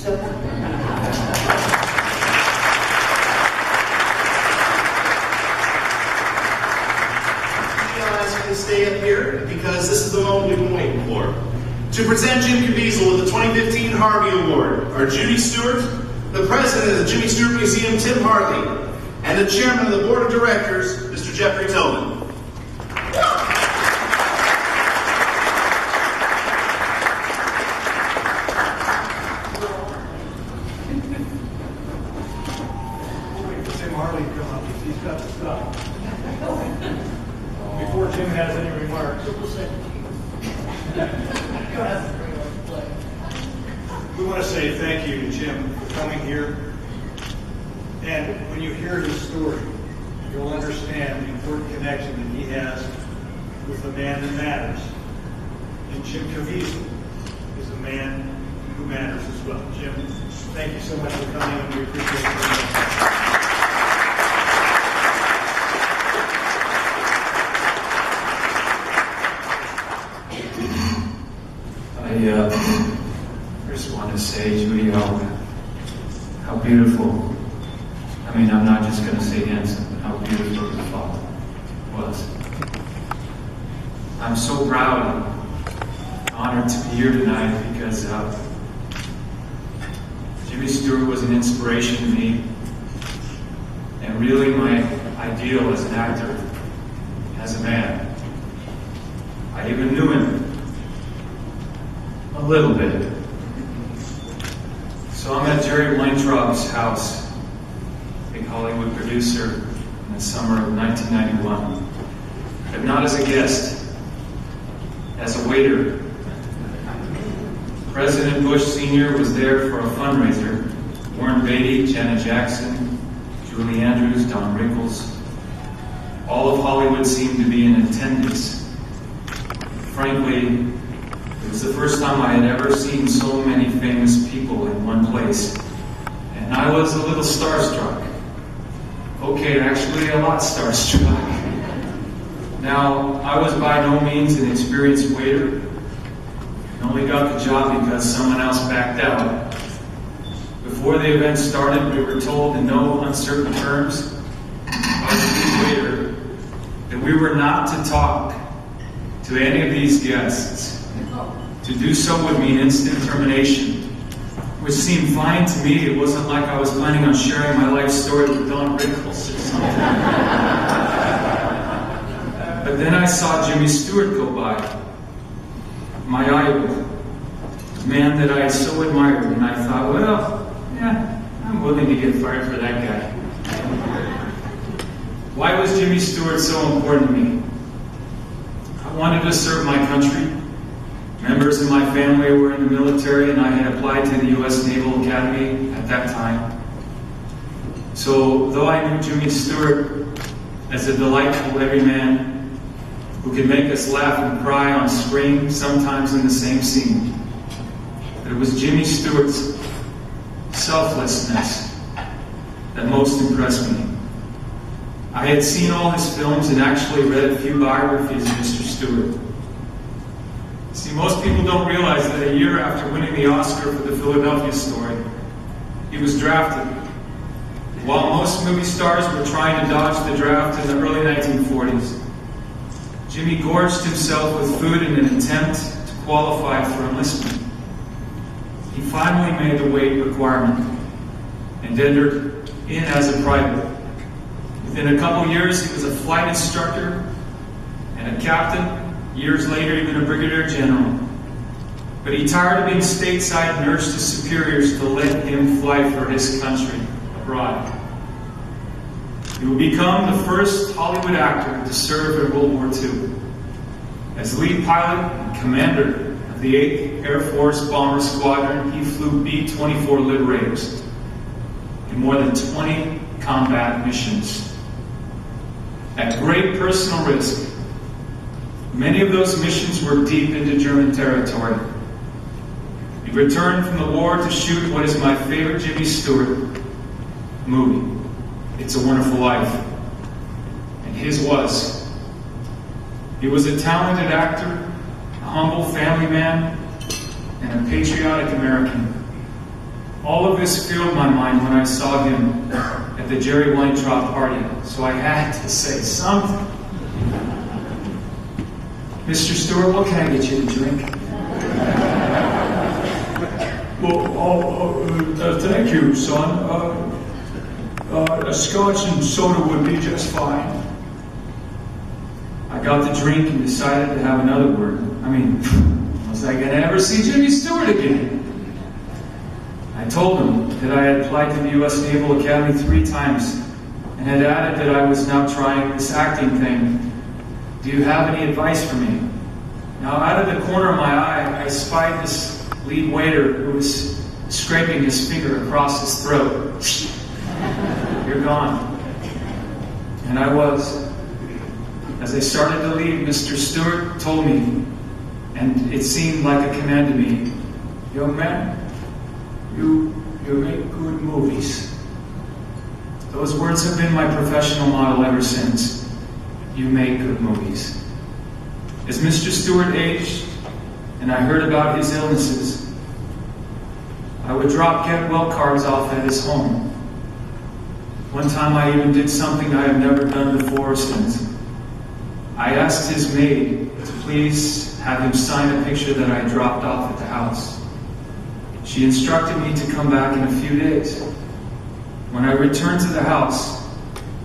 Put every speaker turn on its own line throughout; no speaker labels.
I'll ask you to stay up here because this is the moment we've been waiting for. To present Jim Caviezel with the 2015 Harvey Award are Jimmy Stewart, the president of the Jimmy Stewart Museum, Tim Hartley, and the chairman of the board of directors, Mr. Jeffrey Tillman.
Tim Hartley come up. He's got the stuff. Before Jim has any remarks. We want to say thank you to Jim for coming here. And when you hear his story, you'll understand the important connection that he has with the man that matters. And Jim Caviezel is a man who matters as well. Jim, thank you so much for coming, and we appreciate it very much.
I just want to say, Judy, how beautiful. I mean, I'm not just going to say handsome, but how beautiful your father was. I'm so proud and honored to be here tonight because Jimmy Stewart was an inspiration to me and really my ideal as an actor, as a man. I even knew him a little bit. So I'm at Jerry Weintraub's house, big Hollywood producer, in the summer of 1991. But not as a guest, as a waiter. President Bush Sr. was there for a fundraiser. Warren Beatty, Janet Jackson, Julie Andrews, Don Rickles. All of Hollywood seemed to be in attendance. Frankly, it was the first time I had ever seen so many famous people in one place. And I was a little starstruck. Okay, actually a lot starstruck. Now, I was by no means an experienced waiter. I only got the job because someone else backed out. Before the event started, we were told in no uncertain terms by the lead waiter that we were not to talk to any of these guests. To do so would mean instant termination, which seemed fine to me. It wasn't like I was planning on sharing my life story with Don Rickles or something. But then I saw Jimmy Stewart go by, my idol, the man that I so admired, and I thought, well, yeah, I'm willing to get fired for that guy. Why was Jimmy Stewart so important to me? I wanted to serve my country. Members of my family were in the military, and I had applied to the U.S. Naval Academy at that time. So, though I knew Jimmy Stewart as a delightful everyman who could make us laugh and cry on screen, sometimes in the same scene, but it was Jimmy Stewart's selflessness that most impressed me. I had seen all his films and actually read a few biographies of Mr. Stewart. See, most people don't realize that a year after winning the Oscar for the Philadelphia Story, he was drafted. While most movie stars were trying to dodge the draft in the early 1940s, Jimmy gorged himself with food in an attempt to qualify for enlistment. He finally made the weight requirement and entered in as a private. Within a couple years, he was a flight instructor and a captain. Years later, even a brigadier general. But he tired of being stateside and urged his superiors to let him fly for his country abroad. He would become the first Hollywood actor to serve in World War II. As lead pilot and commander of the 8th Air Force Bomber Squadron, he flew B-24 Liberators in more than 20 combat missions. At great personal risk, many of those missions were deep into German territory. He returned from the war to shoot what is my favorite Jimmy Stewart movie, It's a Wonderful Life. And his was. He was a talented actor, a humble family man, and a patriotic American. All of this filled my mind when I saw him at the Jerry Weintraub party, so I had to say something. Mr. Stewart, what can I get you to drink? Well, thank you, son. A scotch and soda would be just fine. I got the drink and decided to have another word. I mean, was I going to ever see Jimmy Stewart again? I told him that I had applied to the U.S. Naval Academy 3 times and had added that I was now trying this acting thing. Do you have any advice for me? Now, out of the corner of my eye, I spied this lead waiter who was scraping his finger across his throat. You're gone. And I was. As I started to leave, Mr. Stewart told me, and it seemed like a command to me, young man, you make good movies. Those words have been my professional motto ever since. You make good movies. As Mr. Stewart aged, and I heard about his illnesses, I would drop get-well cards off at his home. One time I even did something I have never done before or since. I asked his maid to please have him sign a picture that I dropped off at the house. She instructed me to come back in a few days. When I returned to the house,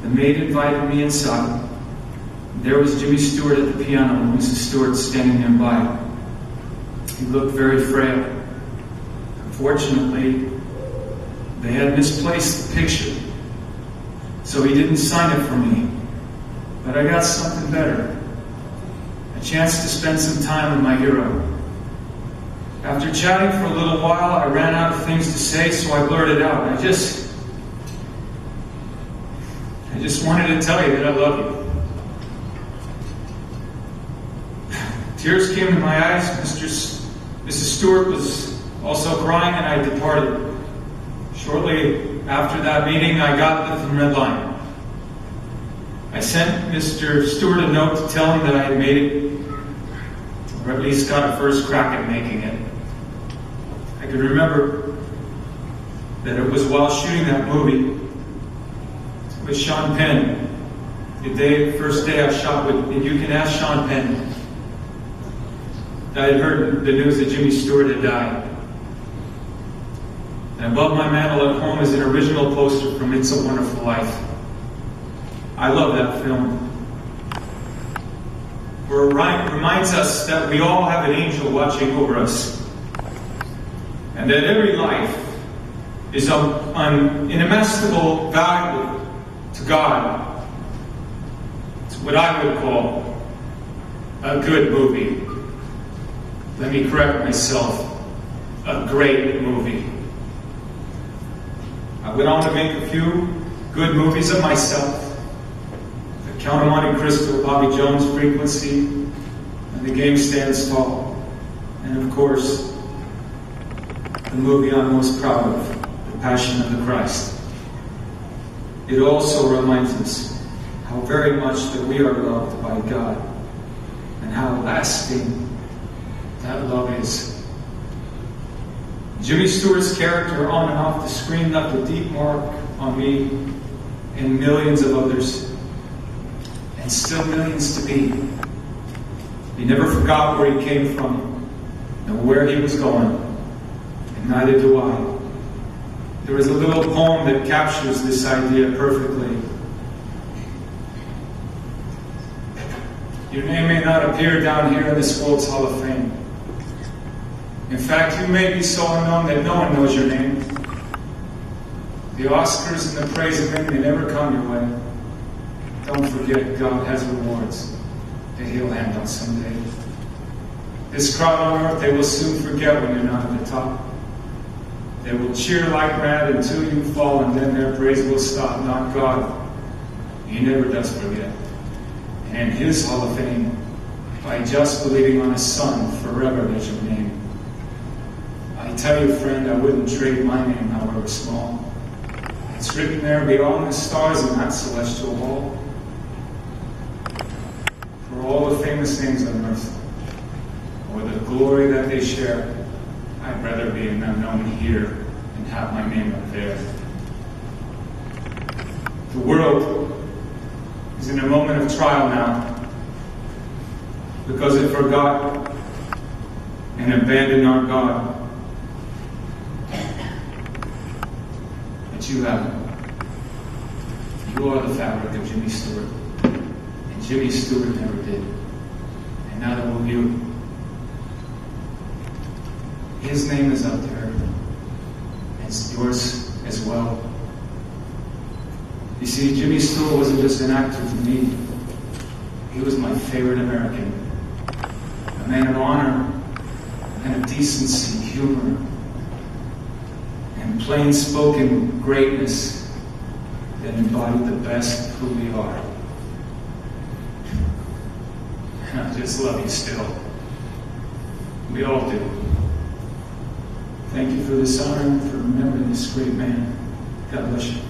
the maid invited me inside. There was Jimmy Stewart at the piano and Mrs. Stewart standing nearby. He looked very frail. Unfortunately, they had misplaced the picture, so he didn't sign it for me. But I got something better. A chance to spend some time with my hero. After chatting for a little while, I ran out of things to say, so I blurted out, I just wanted to tell you that I love you. Tears came to my eyes. Mrs. Stewart was also crying, and I departed. Shortly after that meeting, I got the Red Line. I sent Mr. Stewart a note to tell him that I had made it, or at least got a first crack at making it. I could remember that it was while shooting that movie with Sean Penn, the first day I shot with, and you can ask Sean Penn, I had heard the news that Jimmy Stewart had died. And above my mantel at home is an original poster from It's a Wonderful Life. I love that film. Where it reminds us that we all have an angel watching over us. And that every life is of inestimable value to God. It's what I would call a good movie. Let me correct myself. A great movie. I went on to make a few good movies of myself. The Count of Monte Cristo, Bobby Jones, Frequency, and The Game Stands Tall. And of course, the movie I'm most proud of, The Passion of the Christ. It also reminds us how very much that we are loved by God and how lasting that love is. Jimmy Stewart's character on and off the screen left a deep mark on me and millions of others, and still millions to be. He never forgot where he came from and where he was going, and neither do I. There is a little poem that captures this idea perfectly. Your name may not appear down here in this world's Hall of Fame. In fact, you may be so unknown that no one knows your name. The Oscars and the praise of him may never come your way. Don't forget, God has rewards that He'll hand out someday. This crowd on earth, they will soon forget when you're not at the top. They will cheer like mad until you fall, and then their praise will stop. Not God. He never does forget. And His Hall of Fame, by just believing on His Son, forever is your name. I tell you, friend, I wouldn't trade my name, however small. It's written there beyond the stars in that celestial hall. For all the famous names on earth, or the glory that they share, I'd rather be an unknown here in have my name up there. The world is in a moment of trial now because it forgot and abandoned our God. But you haven't. You are the fabric of Jimmy Stewart. And Jimmy Stewart never did. And neither will you. His name is up there. And it's yours as well. You see, Jimmy Stewart wasn't just an actor to me. He was my favorite American. A man of honor, a man of decency, humor, and plain-spoken greatness that embodied the best of who we are. And I just love you still. We all do. Thank you for this honor and for remembering this great man. God bless you.